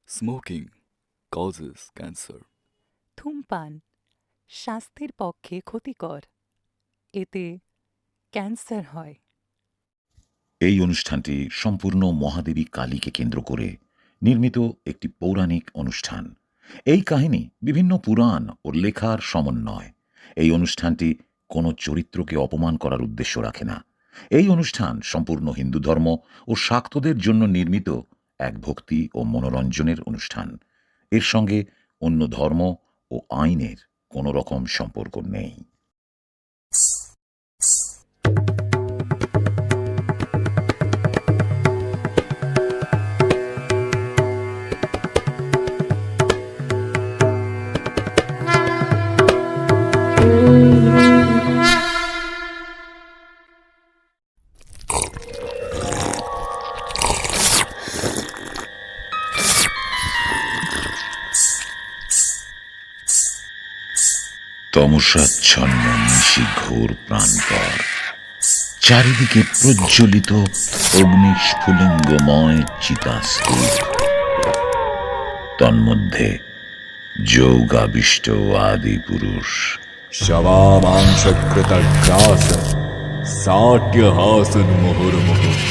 Smoking causes cancer. ধূমপান স্বাস্থ্যের পক্ষে ক্ষতিকর, এতে ক্যান্সার হয়। এই অনুষ্ঠানটি সম্পূর্ণ মহাদেবী কালীকে কেন্দ্র করে নির্মিত একটি পৌরাণিক অনুষ্ঠান। এই কাহিনী বিভিন্ন পুরাণ ও লেখার সমন্বয়। এই অনুষ্ঠানটি কোনো চরিত্রকে অপমান করার উদ্দেশ্য রাখে না। এই অনুষ্ঠান সম্পূর্ণ হিন্দু ধর্ম ও শাক্তদের জন্য নির্মিত এক ভক্তি ও মনোরঞ্জনের অনুষ্ঠান। এর সঙ্গে অন্য ধর্ম ও আইনের কোনো রকম সম্পর্ক নেই। তমসাচ্ছন্ন নিশিঘোর প্রান্তর, চারিদিকে প্রজ্বলিত অগ্নিস্ফুলিঙ্গময় চিতাস্তূপ, তন্মধ্যে যোগাবিষ্ট আদি পুরুষ। शवामांशकृतग्रास साट्यहासन मुहुर्मुहुः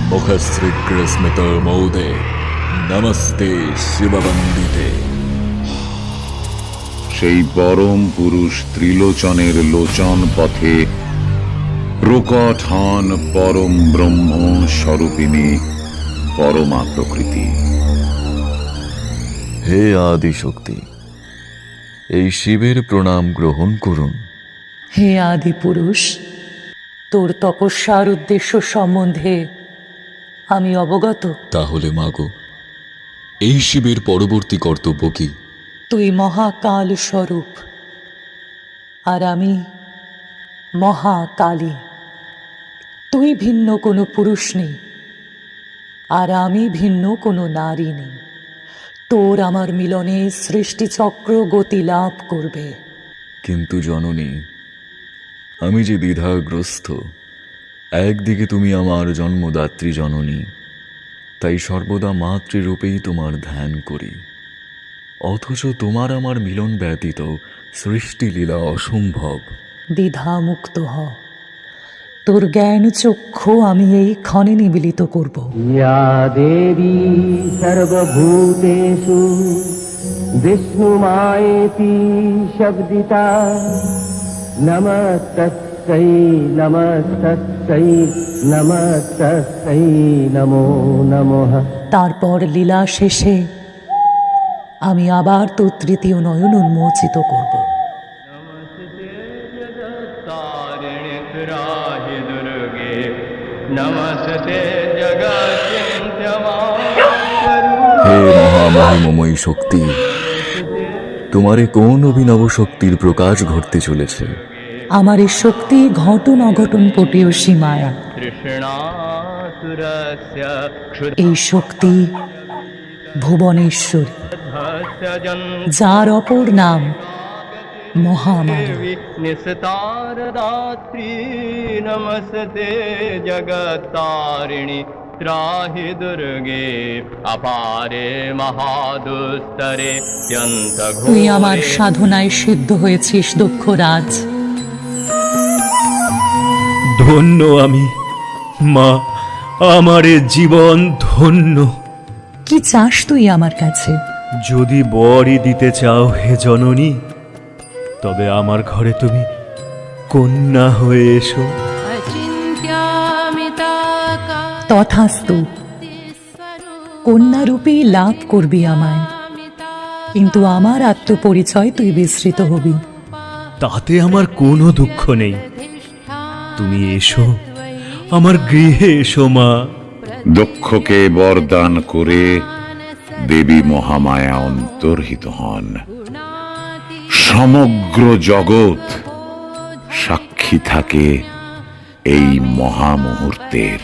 मुखश्रीकृस्मितमोदे नमस्ते शिववन्दिते। সেই পরম পুরুষ ত্রিলোচনের লোচন পথে প্রকট হন পরম ব্রহ্ম স্বরূপিণী পরমা প্রকৃতি। হে আদি শক্তি, এই শিবের প্রণাম গ্রহণ করুন। হে আদি পুরুষ, তোর তপস্যার উদ্দেশ্য সম্বন্ধে আমি অবগত। তাহলে মাগো, এই শিবের পরবর্তী কর্তব্য কি? তুই মহাকাল স্বরূপ, আর আমি মহাকালী। তুই ভিন্ন কোনো পুরুষ নেই, আর আমি ভিন্ন কোনো নারী নেই। তোর আমার মিলনে সৃষ্টিচক্র গতি লাভ করবে। কিন্তু জননী, আমি যে দ্বিধাগ্রস্ত। একদিকে তুমি আমার জন্মদাত্রী জননী, তাই সর্বদা মাতৃরূপেই তোমার ধ্যান করি। অথচ তোমার আমার মিলন ব্যতীত সৃষ্টিলীলা অসম্ভব। দ্বিধামুক্ত হ, তোর জ্ঞান চক্ষু আমি এই ক্ষণে নিবিলিত করব। या देवी सर्वभूतेषु विष्णुमायेति शब्दिता नमस्तस्यै नमस्तस्यै नमस्तस्यै नमो नमः। তারপর লীলা শেষে আমি আবার তোর তৃতীয় নয়ন উন্মোচিত করব। হে মহামহিমময়ী শক্তি, তোমারে কোন অভিনব শক্তির প্রকাশ ঘটতে চলেছে? আমার এই শক্তি ঘটন অঘটন পটীয়সী মায়া। এই শক্তি ভুবনেশ্বরী, যার অপর নাম মহামায়া। নমস্তে জগত্তারিণী ত্রাহি দুর্গে অপারে মহাদুস্তরে। তুই আমার সাধনায় সিদ্ধ হয়েছিস দক্ষরাজ। ধন্য আমি মা, আমার এ জীবন ধন্য। কি চাস তুই আমার কাছে? যদি বরই দিতে চাও হে জননী, তবে আমার ঘরে তুমি কন্যা হয়ে এসো। তথাস্তু, কন্যারূপী লাভ করবি আমায়, কিন্তু আমার আত্মপরিচয় তুই বিস্মৃত হবি। তাতে আমার কোনো দুঃখ নেই। তুমি এসো, আমার গৃহে এসো মা। দক্ষকে বরদান করে দেবী মহামায়া অন্তর্হিত হন। সমগ্র জগৎ সাক্ষী থাকে এই মহামুহূর্তের।